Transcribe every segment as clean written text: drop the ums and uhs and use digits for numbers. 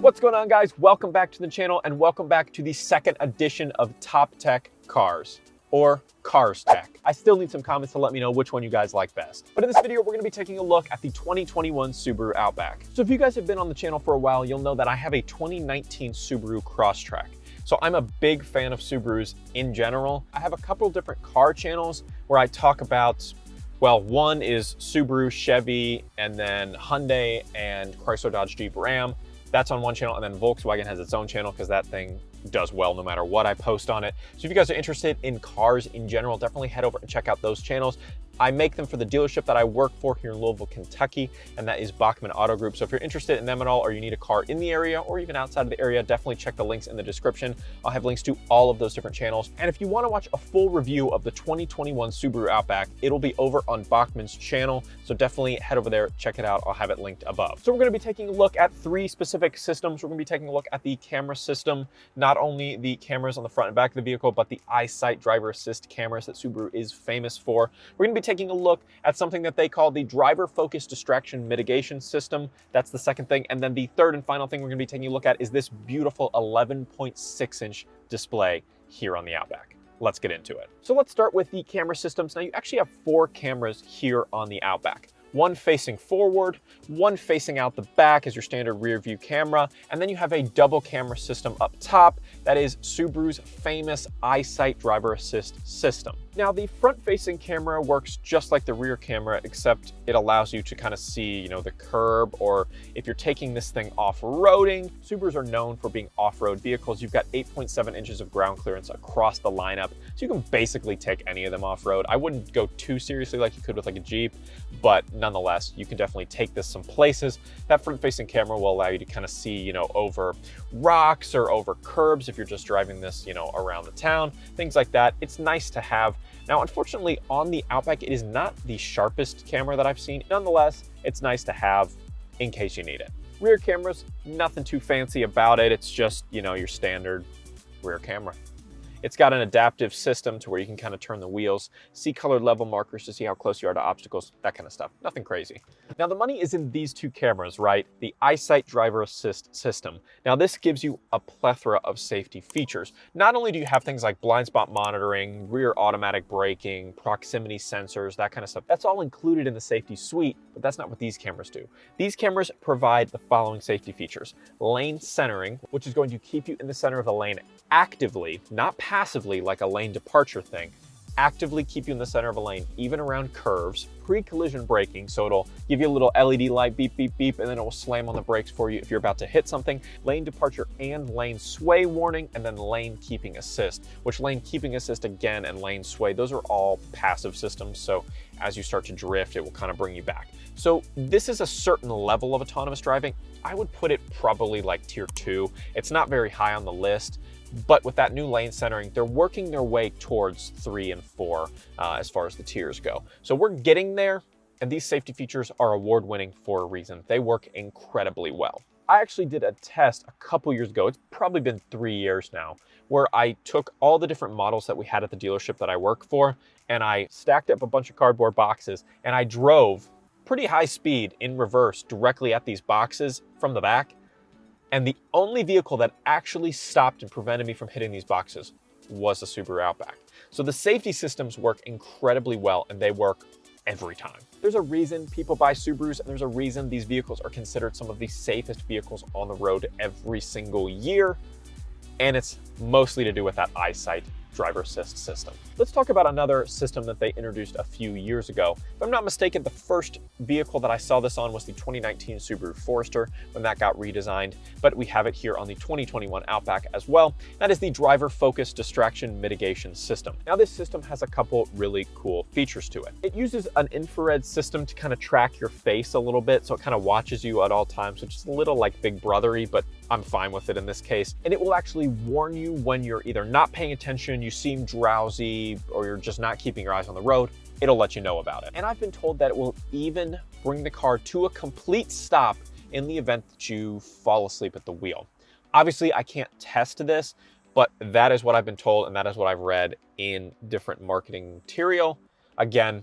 What's going on, guys? Welcome back to the channel and welcome back to the second edition of Top Tech Cars, or Cars Tech. I still need some comments to let me know which one you guys like best. But in this video, we're gonna be taking a look at the 2021 Subaru Outback. So if you guys have been on the channel for a while, you'll know that I have a 2019 Subaru Crosstrek. So I'm a big fan of Subarus in general. I have a couple different car channels where I talk about, well, one is Subaru, Chevy, and then Hyundai and Chrysler, Dodge, Jeep, Ram. That's on one channel, and then Volkswagen has its own channel because that thing does well no matter what I post on it. So if you guys are interested in cars in general, definitely head over and check out those channels. I make them for the dealership that I work for here in Louisville, Kentucky, and that is Bachman Auto Group. So if you're interested in them at all, or you need a car in the area or even outside of the area, definitely check the links in the description. I'll have links to all of those different channels. And if you want to watch a full review of the 2021 Subaru Outback, it'll be over on Bachman's channel. So definitely head over there, check it out. I'll have it linked above. So we're going to be taking a look at three specific systems. We're going to be taking a look at the camera system, not only the cameras on the front and back of the vehicle, but the Eyesight driver assist cameras that Subaru is famous for. We're going to be taking a look at something that they call the driver focus distraction mitigation system. That's the second thing. And then the third and final thing we're going to be taking a look at is this beautiful 11.6-inch display here on the Outback. Let's get into it. So let's start with the camera systems. Now you actually have four cameras here on the Outback. One facing forward, one facing out the back as your standard rear view camera, and then you have a double camera system up top that is Subaru's famous Eyesight driver assist system. Now the front facing camera works just like the rear camera, except it allows you to kind of see, the curb, or if you're taking this thing off-roading. Subarus are known for being off-road vehicles. You've got 8.7 inches of ground clearance across the lineup, so you can basically take any of them off-road. I wouldn't go too seriously like you could with like a Jeep, but nonetheless, you can definitely take this some places. That front-facing camera will allow you to kind of see, over rocks or over curbs if you're just driving this, around the town, things like that. It's nice to have. Now, unfortunately, on the Outback, it is not the sharpest camera that I've seen. Nonetheless, it's nice to have in case you need it. Rear cameras, nothing too fancy about it. It's just, your standard rear camera. It's got an adaptive system to where you can kind of turn the wheels, see colored level markers to see how close you are to obstacles, that kind of stuff. Nothing crazy. Now the money is in these two cameras, right? The Eyesight driver assist system. Now this gives you a plethora of safety features. Not only do you have things like blind spot monitoring, rear automatic braking, proximity sensors, that kind of stuff. That's all included in the safety suite, but that's not what these cameras do. These cameras provide the following safety features. Lane centering, which is going to keep you in the center of the lane actively, not passively like a lane departure thing. Actively keep you in the center of a lane, even around curves. Pre-collision braking, so it'll give you a little LED light, beep, beep, beep, and then it will slam on the brakes for you if you're about to hit something. Lane departure and lane sway warning, and then lane keeping assist, which lane keeping assist again and lane sway, those are all passive systems. So as you start to drift, it will kind of bring you back. So this is a certain level of autonomous driving. I would put it probably like tier 2. It's not very high on the list. But with that new lane centering, they're working their way towards 3 and 4 as far as the tiers go. So we're getting there, and these safety features are award-winning for a reason. They work incredibly well. I actually did a test a couple years ago. It's probably been 3 years now, where I took all the different models that we had at the dealership that I work for, and I stacked up a bunch of cardboard boxes, and I drove pretty high speed in reverse directly at these boxes from the back. And the only vehicle that actually stopped and prevented me from hitting these boxes was the Subaru Outback. So the safety systems work incredibly well, and they work every time. There's a reason people buy Subarus, and there's a reason these vehicles are considered some of the safest vehicles on the road every single year. And it's mostly to do with that Eyesight driver assist system. Let's talk about another system that they introduced a few years ago. If I'm not mistaken, the first vehicle that I saw this on was the 2019 Subaru Forester when that got redesigned, but we have it here on the 2021 Outback as well. That is the driver focus distraction mitigation system. Now this system has a couple really cool features to it. It uses an infrared system to kind of track your face a little bit, so it kind of watches you at all times, which is a little like Big Brothery, but I'm fine with it in this case. And it will actually warn you when you're either not paying attention, you seem drowsy, or you're just not keeping your eyes on the road. It'll let you know about it. And I've been told that it will even bring the car to a complete stop in the event that you fall asleep at the wheel. Obviously, I can't test this, but that is what I've been told, and that is what I've read in different marketing material. Again,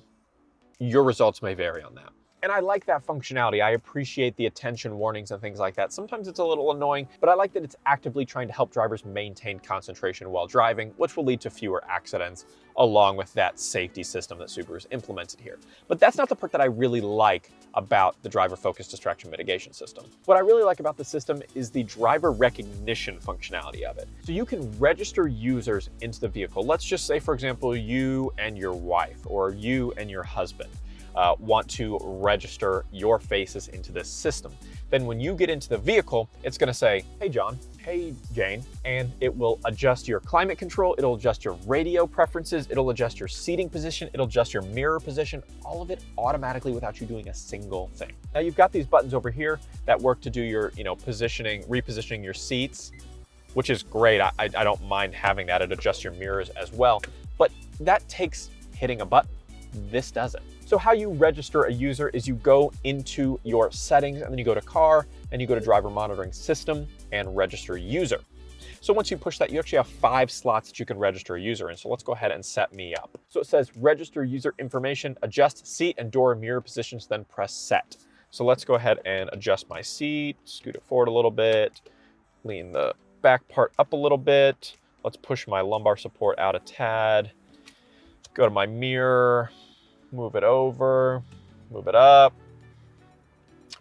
your results may vary on that. And I like that functionality. I appreciate the attention warnings and things like that. Sometimes it's a little annoying, but I like that it's actively trying to help drivers maintain concentration while driving, which will lead to fewer accidents, along with that safety system that Subaru's implemented here. But that's not the part that I really like about the driver-focused distraction mitigation system. What I really like about the system is the driver recognition functionality of it. So you can register users into the vehicle. Let's just say, for example, you and your wife or you and your husband want to register your faces into this system. Then when you get into the vehicle, it's gonna say, hey John, hey Jane, and it will adjust your climate control, it'll adjust your radio preferences, it'll adjust your seating position, it'll adjust your mirror position, all of it automatically without you doing a single thing. Now you've got these buttons over here that work to do your, repositioning your seats, which is great. I don't mind having that. It adjusts your mirrors as well, but that takes hitting a button. This doesn't. So how you register a user is you go into your settings and then you go to car and you go to driver monitoring system and register user. So once you push that, you actually have 5 slots that you can register a user in. So let's go ahead and set me up. So it says register user information, adjust seat and door mirror positions, then press set. So let's go ahead and adjust my seat, scoot it forward a little bit, lean the back part up a little bit. Let's push my lumbar support out a tad, go to my mirror, move it over, move it up,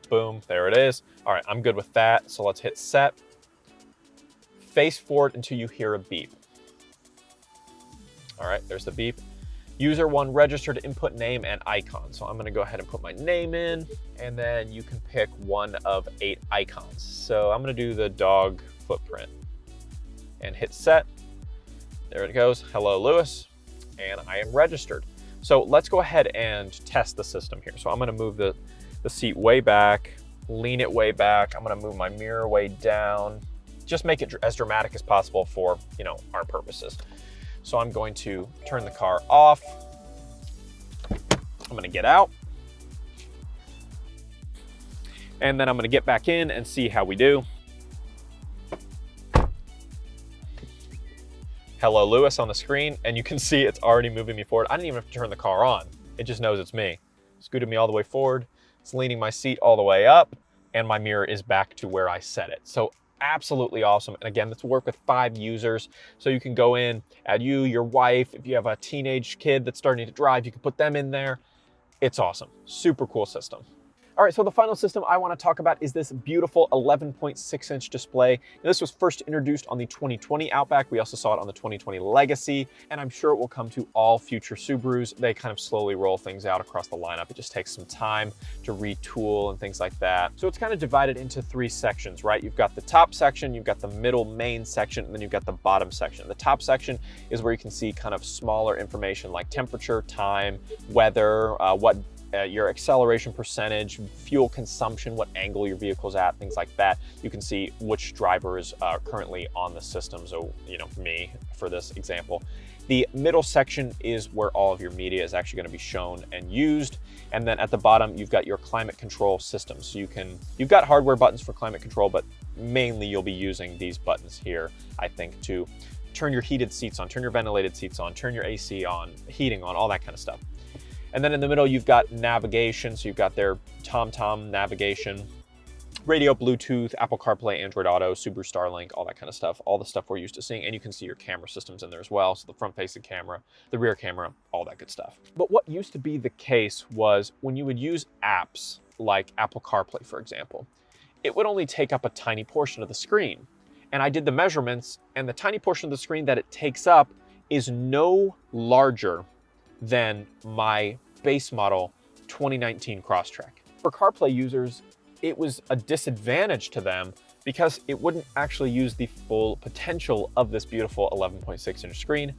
boom, there it is. All right, I'm good with that. So let's hit set. Face forward until you hear a beep. All right, there's the beep. User 1 registered input name and icon. So I'm gonna go ahead and put my name in, and then you can pick one of 8 icons. So I'm gonna do the dog footprint and hit set. There it goes, hello Lewis, and I am registered. So let's go ahead and test the system here. So I'm gonna move the seat way back, lean it way back. I'm gonna move my mirror way down. Just make it as dramatic as possible for, our purposes. So I'm going to turn the car off. I'm gonna get out. And then I'm gonna get back in and see how we do. Hello Lewis on the screen, and you can see it's already moving me forward. I didn't even have to turn the car on. It just knows it's me. Scooted me all the way forward. It's leaning my seat all the way up, and my mirror is back to where I set it. So absolutely awesome. And again, this will work with 5 users. So you can go in, add you, your wife. If you have a teenage kid that's starting to drive, you can put them in there. It's awesome. Super cool system. All right, so the final system I want to talk about is this beautiful 11.6-inch display. Now, this was first introduced on the 2020 Outback. We also saw it on the 2020 Legacy, and I'm sure it will come to all future Subarus. They kind of slowly roll things out across the lineup. It just takes some time to retool and things like that. So it's kind of divided into 3 sections, right? You've got the top section, you've got the middle main section, and then you've got the bottom section. The top section is where you can see kind of smaller information like temperature, time, weather, your acceleration percentage, fuel consumption, what angle your vehicle's at, things like that. You can see which driver is currently on the system. So, me for this example. The middle section is where all of your media is actually going to be shown and used. And then at the bottom, you've got your climate control system. So you've got hardware buttons for climate control, but mainly you'll be using these buttons here, I think, to turn your heated seats on, turn your ventilated seats on, turn your AC on, heating on, all that kind of stuff. And then in the middle, you've got navigation. So you've got their TomTom navigation, radio, Bluetooth, Apple CarPlay, Android Auto, Subaru Starlink, all that kind of stuff, all the stuff we're used to seeing. And you can see your camera systems in there as well. So the front-facing camera, the rear camera, all that good stuff. But what used to be the case was when you would use apps like Apple CarPlay, for example, it would only take up a tiny portion of the screen. And I did the measurements, and the tiny portion of the screen that it takes up is no larger than my base model 2019 Crosstrek. For CarPlay users, it was a disadvantage to them because it wouldn't actually use the full potential of this beautiful 11.6-inch screen,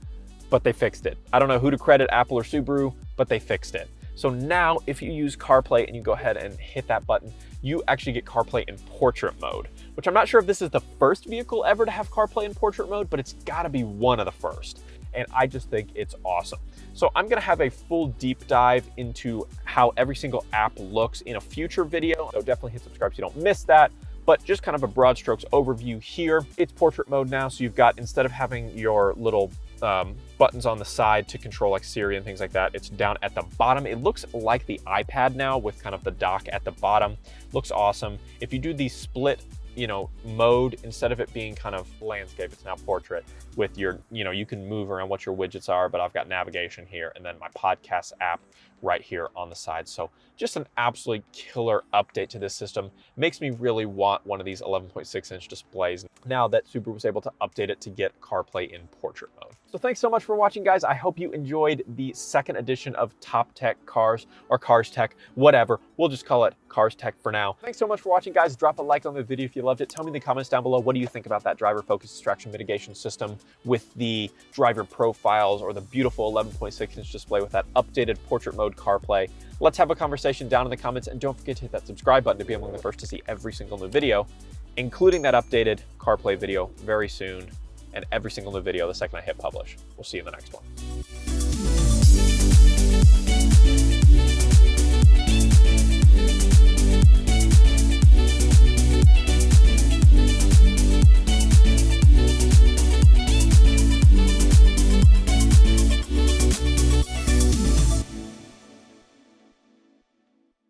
but they fixed it. I don't know who to credit, Apple or Subaru, but they fixed it. So now if you use CarPlay and you go ahead and hit that button, you actually get CarPlay in portrait mode, which I'm not sure if this is the first vehicle ever to have CarPlay in portrait mode, but it's gotta be one of the first. And I just think it's awesome. So I'm gonna have a full deep dive into how every single app looks in a future video. So definitely hit subscribe so you don't miss that. But just kind of a broad strokes overview here. It's portrait mode now. So you've got, instead of having your little buttons on the side to control like Siri and things like that. It's down at the bottom. It looks like the iPad now with kind of the dock at the bottom. Looks awesome. If you do the split, mode, instead of it being kind of landscape, it's now portrait with your, you can move around what your widgets are, but I've got navigation here and then my podcast app right here on the side. So just an absolutely killer update to this system. Makes me really want one of these 11.6-inch displays now that Subaru was able to update it to get CarPlay in portrait mode. So thanks so much for watching, guys. I hope you enjoyed the second edition of Top Tech Cars, or Cars Tech, whatever. We'll just call it Cars Tech for now. Thanks so much for watching, guys. Drop a like on the video if you loved it. Tell me in the comments down below, what do you think about that driver focus distraction mitigation system with the driver profiles or the beautiful 11.6-inch display with that updated portrait mode CarPlay? Let's have a conversation down in the comments, and don't forget to hit that subscribe button to be among the first to see every single new video, including that updated CarPlay video very soon, and every single new video the second I hit publish. We'll see you in the next one.